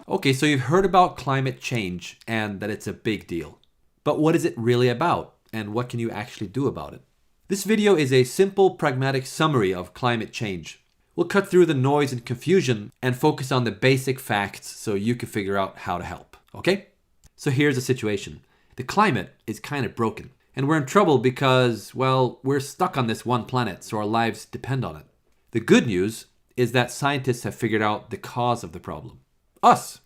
Okay, so you've heard about climate change and that it's a big deal. But what is it really about, and what can you actually do about it? This video is a simple, pragmatic summary of climate change. We'll cut through the noise and confusion and focus on the basic facts so you can figure out how to help, okay? So here's the situation. The climate is kind of broken, and we're in trouble because, well, we're stuck on this one planet, so our lives depend on it. The good news is that scientists have figured out the cause of the problem. Us.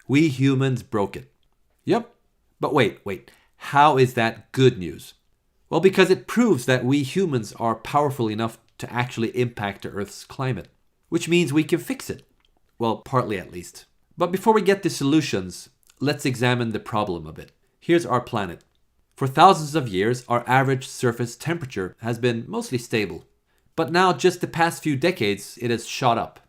We humans broke it. Yep. But wait. How is that good news? Well, because it proves that we humans are powerful enough to actually impact the Earth's climate, which means we can fix it. Well, partly at least. But before we get to solutions, let's examine the problem a bit. Here's our planet. For thousands of years, our average surface temperature has been mostly stable. But now, just the past few decades, it has shot up.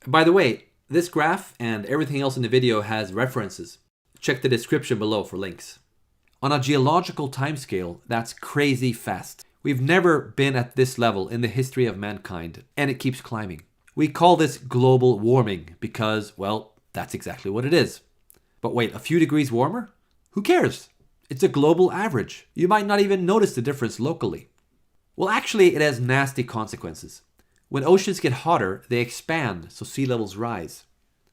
By the way, this graph and everything else in the video has references. Check the description below for links. On a geological timescale, that's crazy fast. We've never been at this level in the history of mankind, and it keeps climbing. We call this global warming because, well, that's exactly what it is. But wait, a few degrees warmer? Who cares? It's a global average. You might not even notice the difference locally. Well, actually, it has nasty consequences. When oceans get hotter, they expand, so sea levels rise.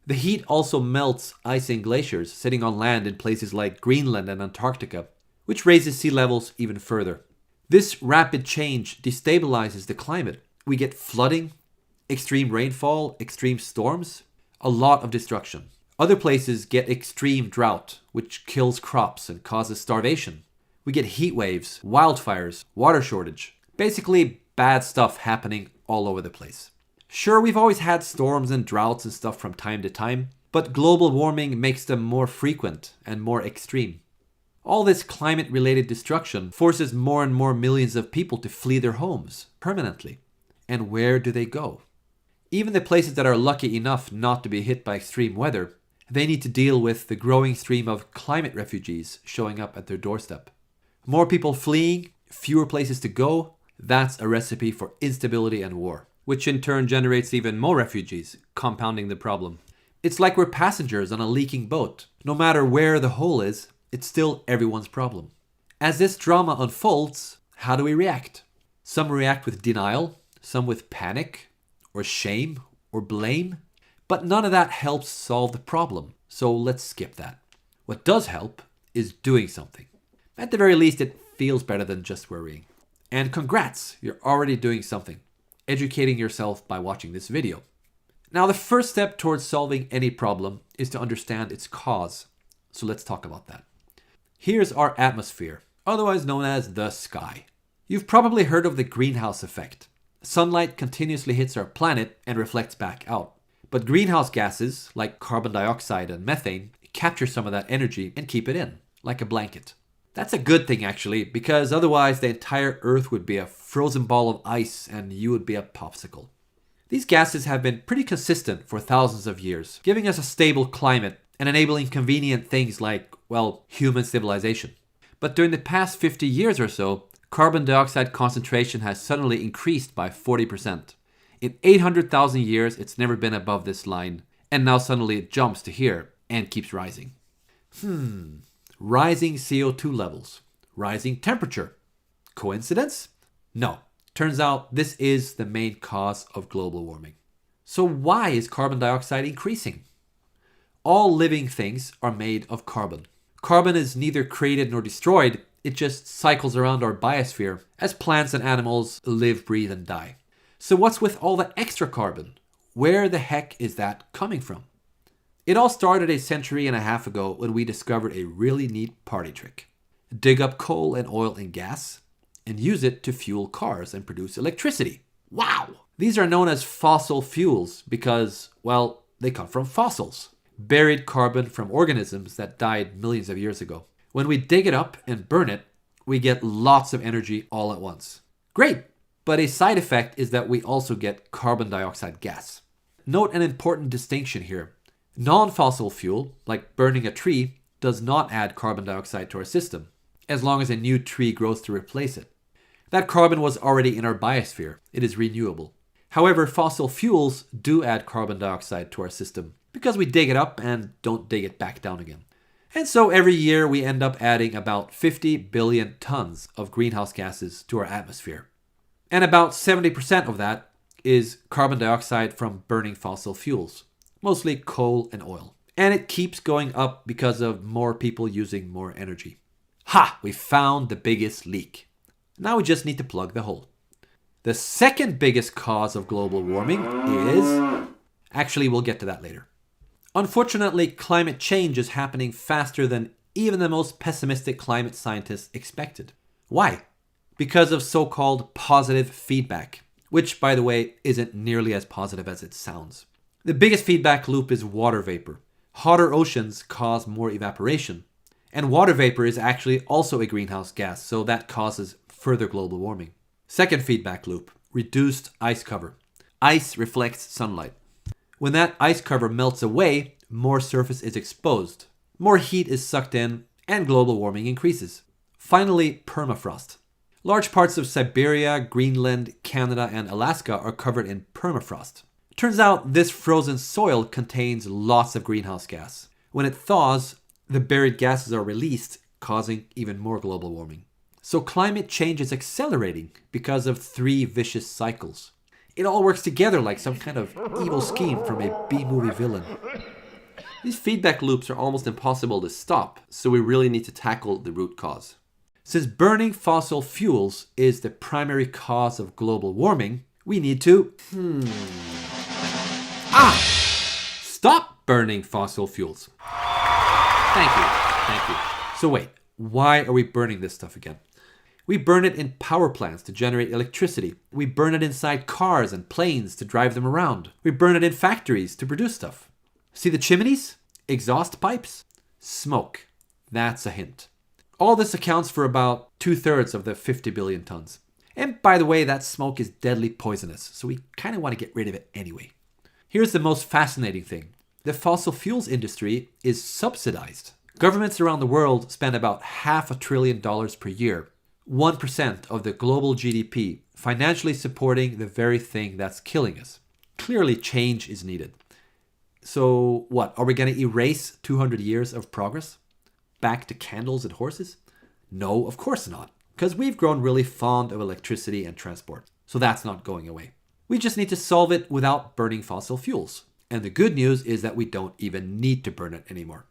The heat also melts ice and glaciers sitting on land in places like Greenland and Antarctica, which raises sea levels even further. This rapid change destabilizes the climate. We get flooding, extreme rainfall, extreme storms, a lot of destruction. Other places get extreme drought, which kills crops and causes starvation. We get heat waves, wildfires, water shortage. Basically, bad stuff happening all over the place. Sure, we've always had storms and droughts and stuff from time to time, but global warming makes them more frequent and more extreme. All this climate-related destruction forces more and more millions of people to flee their homes permanently. And where do they go? Even the places that are lucky enough not to be hit by extreme weather, they need to deal with the growing stream of climate refugees showing up at their doorstep. More people fleeing, fewer places to go, that's a recipe for instability and war, which in turn generates even more refugees, compounding the problem. It's like we're passengers on a leaking boat. No matter where the hole is, it's still everyone's problem. As this drama unfolds, how do we react? Some react with denial, some with panic, or shame, or blame. But none of that helps solve the problem, so let's skip that. What does help is doing something. At the very least, it feels better than just worrying. And congrats, you're already doing something. Educating yourself by watching this video. Now, the first step towards solving any problem is to understand its cause. So let's talk about that. Here's our atmosphere, otherwise known as the sky. You've probably heard of the greenhouse effect. Sunlight continuously hits our planet and reflects back out. But greenhouse gases, like carbon dioxide and methane, capture some of that energy and keep it in, like a blanket. That's a good thing, actually, because otherwise the entire Earth would be a frozen ball of ice and you would be a popsicle. These gases have been pretty consistent for thousands of years, giving us a stable climate and enabling convenient things like, well, human civilization. But during the past 50 years or so, carbon dioxide concentration has suddenly increased by 40%. In 800,000 years, it's never been above this line, and now suddenly it jumps to here and keeps rising. Rising CO2 levels. Rising temperature. Coincidence? No. Turns out this is the main cause of global warming. So why is carbon dioxide increasing? All living things are made of carbon. Carbon is neither created nor destroyed, it just cycles around our biosphere as plants and animals live, breathe, and die. So what's with all the extra carbon? Where the heck is that coming from? It all started a century and a half ago when we discovered a really neat party trick. Dig up coal and oil and gas and use it to fuel cars and produce electricity. Wow! These are known as fossil fuels because, well, they come from fossils. Buried carbon from organisms that died millions of years ago. When we dig it up and burn it, we get lots of energy all at once. Great! But a side effect is that we also get carbon dioxide gas. Note an important distinction here. Non-fossil fuel, like burning a tree, does not add carbon dioxide to our system, as long as a new tree grows to replace it. That carbon was already in our biosphere. It is renewable. However, fossil fuels do add carbon dioxide to our system because we dig it up and don't dig it back down again. And so every year we end up adding about 50 billion tons of greenhouse gases to our atmosphere. And about 70% of that is carbon dioxide from burning fossil fuels, mostly coal and oil. And it keeps going up because of more people using more energy. Ha! We found the biggest leak. Now we just need to plug the hole. The second biggest cause of global warming is... Actually, we'll get to that later. Unfortunately, climate change is happening faster than even the most pessimistic climate scientists expected. Why? Because of so-called positive feedback, which, by the way, isn't nearly as positive as it sounds. The biggest feedback loop is water vapor. Hotter oceans cause more evaporation. And water vapor is actually also a greenhouse gas, so that causes further global warming. Second feedback loop, reduced ice cover. Ice reflects sunlight. When that ice cover melts away, more surface is exposed. More heat is sucked in, and global warming increases. Finally, permafrost. Large parts of Siberia, Greenland, Canada, and Alaska are covered in permafrost. Turns out this frozen soil contains lots of greenhouse gas. When it thaws, the buried gases are released, causing even more global warming. So climate change is accelerating because of 3 vicious cycles. It all works together like some kind of evil scheme from a B-movie villain. These feedback loops are almost impossible to stop, so we really need to tackle the root cause. Since burning fossil fuels is the primary cause of global warming, we need to... Stop burning fossil fuels. Thank you. So wait, why are we burning this stuff again? We burn it in power plants to generate electricity. We burn it inside cars and planes to drive them around. We burn it in factories to produce stuff. See the chimneys? Exhaust pipes? Smoke. That's a hint. All this accounts for about 2/3 of the 50 billion tons. And by the way, that smoke is deadly poisonous, so we kind of want to get rid of it anyway. Here's the most fascinating thing. The fossil fuels industry is subsidized. Governments around the world spend about $500 billion per year, 1% of the global GDP, financially supporting the very thing that's killing us. Clearly, change is needed. So what, are we going to erase 200 years of progress? Back to candles and horses? No, of course not, because we've grown really fond of electricity and transport, so that's not going away. We just need to solve it without burning fossil fuels. And the good news is that we don't even need to burn it anymore.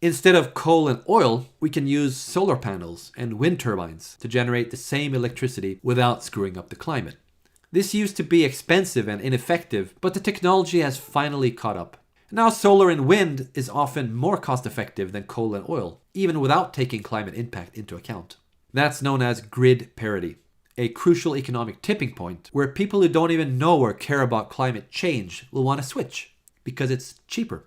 Instead of coal and oil, we can use solar panels and wind turbines to generate the same electricity without screwing up the climate. This used to be expensive and ineffective, but the technology has finally caught up. Now solar and wind is often more cost-effective than coal and oil, even without taking climate impact into account. That's known as grid parity, a crucial economic tipping point where people who don't even know or care about climate change will want to switch because it's cheaper.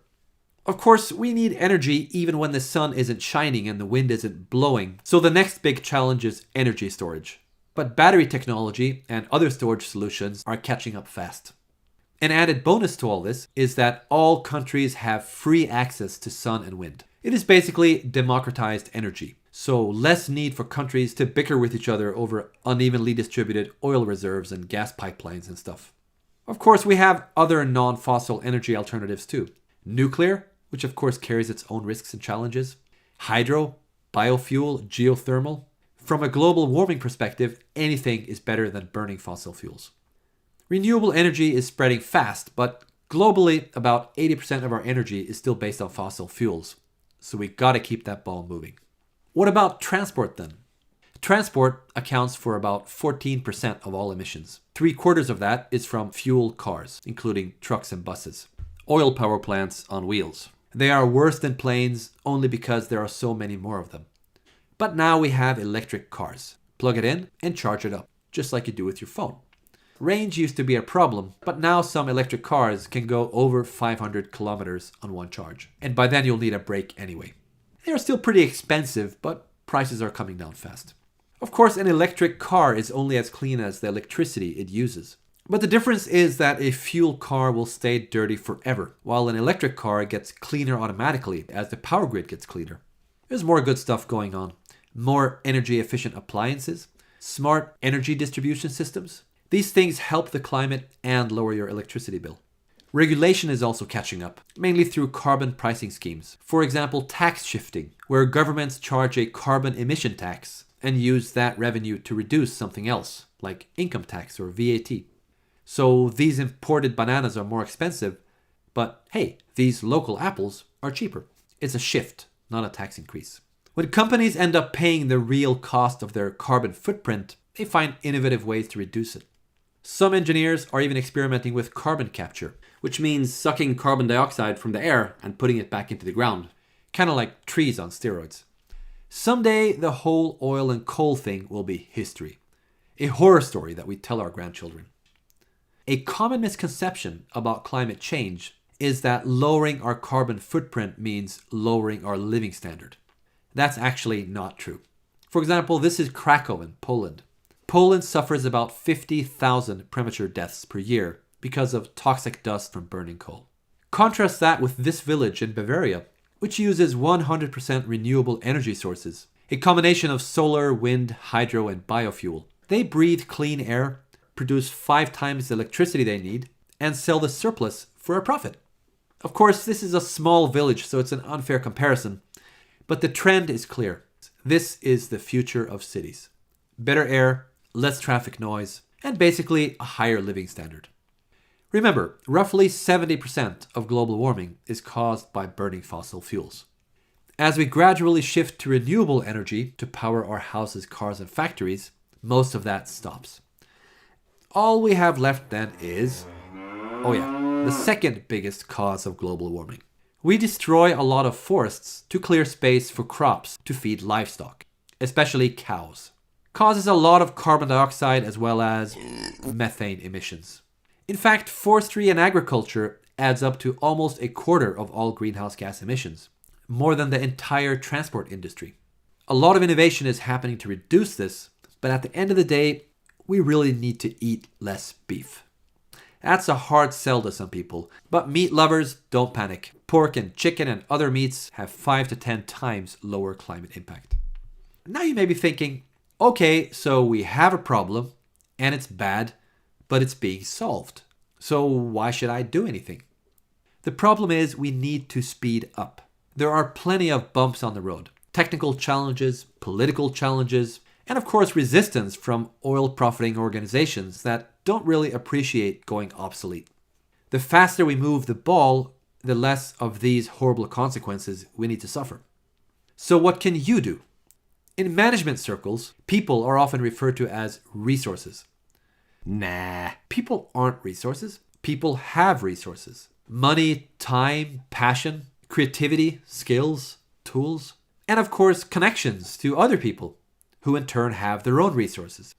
Of course, we need energy even when the sun isn't shining and the wind isn't blowing, so the next big challenge is energy storage. But battery technology and other storage solutions are catching up fast. An added bonus to all this is that all countries have free access to sun and wind. It is basically democratized energy, so less need for countries to bicker with each other over unevenly distributed oil reserves and gas pipelines and stuff. Of course, we have other non-fossil energy alternatives too. Nuclear, which of course carries its own risks and challenges. Hydro, biofuel, geothermal. From a global warming perspective, anything is better than burning fossil fuels. Renewable energy is spreading fast, but globally, about 80% of our energy is still based on fossil fuels. So we gotta keep that ball moving. What about transport then? Transport accounts for about 14% of all emissions. 3/4 of that is from fuel cars, including trucks and buses. Oil power plants on wheels. They are worse than planes only because there are so many more of them. But now we have electric cars. Plug it in and charge it up, just like you do with your phone. Range used to be a problem, but now some electric cars can go over 500 kilometers on one charge. And by then you'll need a break anyway. They are still pretty expensive, but prices are coming down fast. Of course, an electric car is only as clean as the electricity it uses. But the difference is that a fuel car will stay dirty forever, while an electric car gets cleaner automatically as the power grid gets cleaner. There's more good stuff going on. More energy efficient appliances, smart energy distribution systems. These things help the climate and lower your electricity bill. Regulation is also catching up, mainly through carbon pricing schemes. For example, tax shifting, where governments charge a carbon emission tax and use that revenue to reduce something else, like income tax or VAT. So these imported bananas are more expensive, but hey, these local apples are cheaper. It's a shift, not a tax increase. When companies end up paying the real cost of their carbon footprint, they find innovative ways to reduce it. Some engineers are even experimenting with carbon capture, which means sucking carbon dioxide from the air and putting it back into the ground, kind of like trees on steroids. Someday, the whole oil and coal thing will be history, a horror story that we tell our grandchildren. A common misconception about climate change is that lowering our carbon footprint means lowering our living standard. That's actually not true. For example, this is Krakow in Poland. Poland suffers about 50,000 premature deaths per year because of toxic dust from burning coal. Contrast that with this village in Bavaria, which uses 100% renewable energy sources, a combination of solar, wind, hydro, and biofuel. They breathe clean air, produce 5 times the electricity they need, and sell the surplus for a profit. Of course, this is a small village, so it's an unfair comparison, but the trend is clear. This is the future of cities. Better air, less traffic noise, and basically a higher living standard. Remember, roughly 70% of global warming is caused by burning fossil fuels. As we gradually shift to renewable energy to power our houses, cars, and factories, most of that stops. All we have left then is, the second biggest cause of global warming. We destroy a lot of forests to clear space for crops to feed livestock, especially cows. Causes a lot of carbon dioxide as well as methane emissions. In fact, forestry and agriculture adds up to almost a quarter of all greenhouse gas emissions, more than the entire transport industry. A lot of innovation is happening to reduce this, but at the end of the day, we really need to eat less beef. That's a hard sell to some people, but meat lovers, don't panic. Pork and chicken and other meats have 5 to 10 times lower climate impact. Now you may be thinking, okay, so we have a problem, and it's bad, but it's being solved. So why should I do anything? The problem is we need to speed up. There are plenty of bumps on the road. Technical challenges, political challenges, and of course resistance from oil profiting organizations that don't really appreciate going obsolete. The faster we move the ball, the less of these horrible consequences we need to suffer. So what can you do? In management circles, people are often referred to as resources. Nah, people aren't resources. People have resources. Money, time, passion, creativity, skills, tools, and of course connections to other people who in turn have their own resources.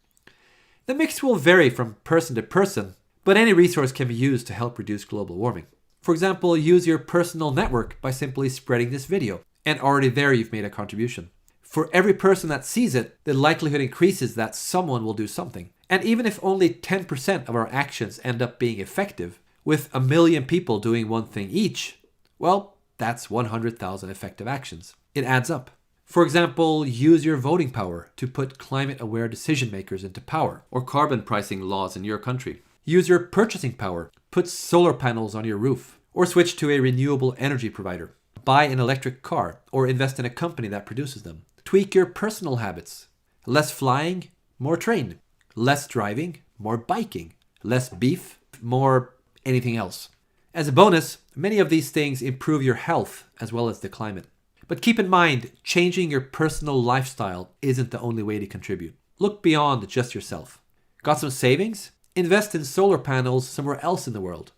The mix will vary from person to person, but any resource can be used to help reduce global warming. For example, use your personal network by simply spreading this video, and already there you've made a contribution. For every person that sees it, the likelihood increases that someone will do something. And even if only 10% of our actions end up being effective, with 1 million people doing one thing each, well, that's 100,000 effective actions. It adds up. For example, use your voting power to put climate-aware decision makers into power, or carbon pricing laws in your country. Use your purchasing power, put solar panels on your roof, or switch to a renewable energy provider. Buy an electric car, or invest in a company that produces them. Tweak your personal habits. Less flying, more train. Less driving, more biking. Less beef, more anything else. As a bonus, many of these things improve your health as well as the climate. But keep in mind, changing your personal lifestyle isn't the only way to contribute. Look beyond just yourself. Got some savings? Invest in solar panels somewhere else in the world.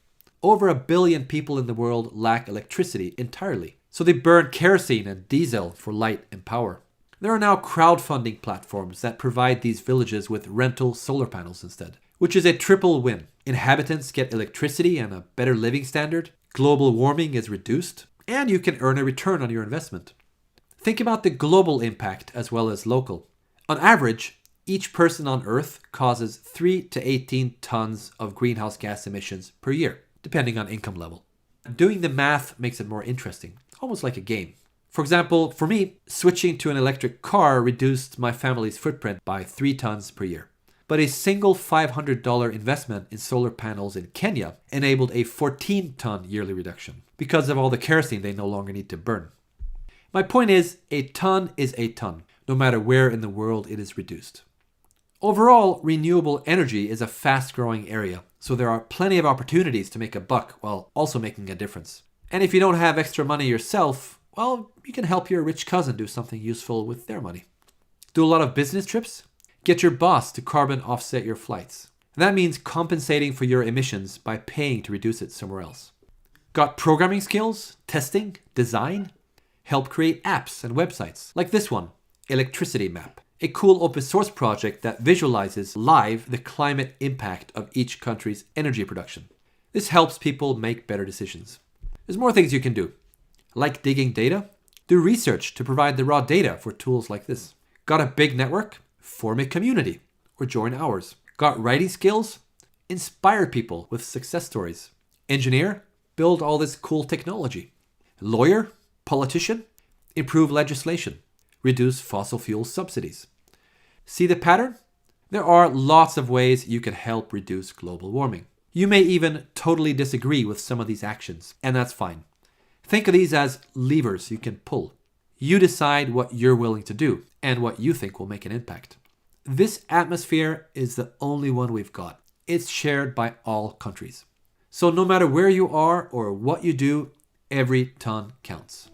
Over 1 billion people in the world lack electricity entirely, so they burn kerosene and diesel for light and power. There are now crowdfunding platforms that provide these villages with rental solar panels instead, which is a triple win. Inhabitants get electricity and a better living standard, global warming is reduced, and you can earn a return on your investment. Think about the global impact as well as local. On average, each person on Earth causes 3 to 18 tons of greenhouse gas emissions per year, depending on income level. Doing the math makes it more interesting, almost like a game. For example, for me, switching to an electric car reduced my family's footprint by 3 tons per year. But a single $500 investment in solar panels in Kenya enabled a 14-ton yearly reduction because of all the kerosene they no longer need to burn. My point is, a ton is a ton, no matter where in the world it is reduced. Overall, renewable energy is a fast-growing area, so there are plenty of opportunities to make a buck while also making a difference. And if you don't have extra money yourself, well, you can help your rich cousin do something useful with their money. Do a lot of business trips? Get your boss to carbon offset your flights. And that means compensating for your emissions by paying to reduce it somewhere else. Got programming skills, testing, design? Help create apps and websites, like this one, Electricity Map, a cool open source project that visualizes live the climate impact of each country's energy production. This helps people make better decisions. There's more things you can do. Like digging data? Do research to provide the raw data for tools like this. Got a big network? Form a community or join ours. Got writing skills? Inspire people with success stories. Engineer? Build all this cool technology. Lawyer? Politician? Improve legislation. Reduce fossil fuel subsidies. See the pattern? There are lots of ways you can help reduce global warming. You may even totally disagree with some of these actions, and that's fine. Think of these as levers you can pull. You decide what you're willing to do and what you think will make an impact. This atmosphere is the only one we've got. It's shared by all countries. So no matter where you are or what you do, every ton counts.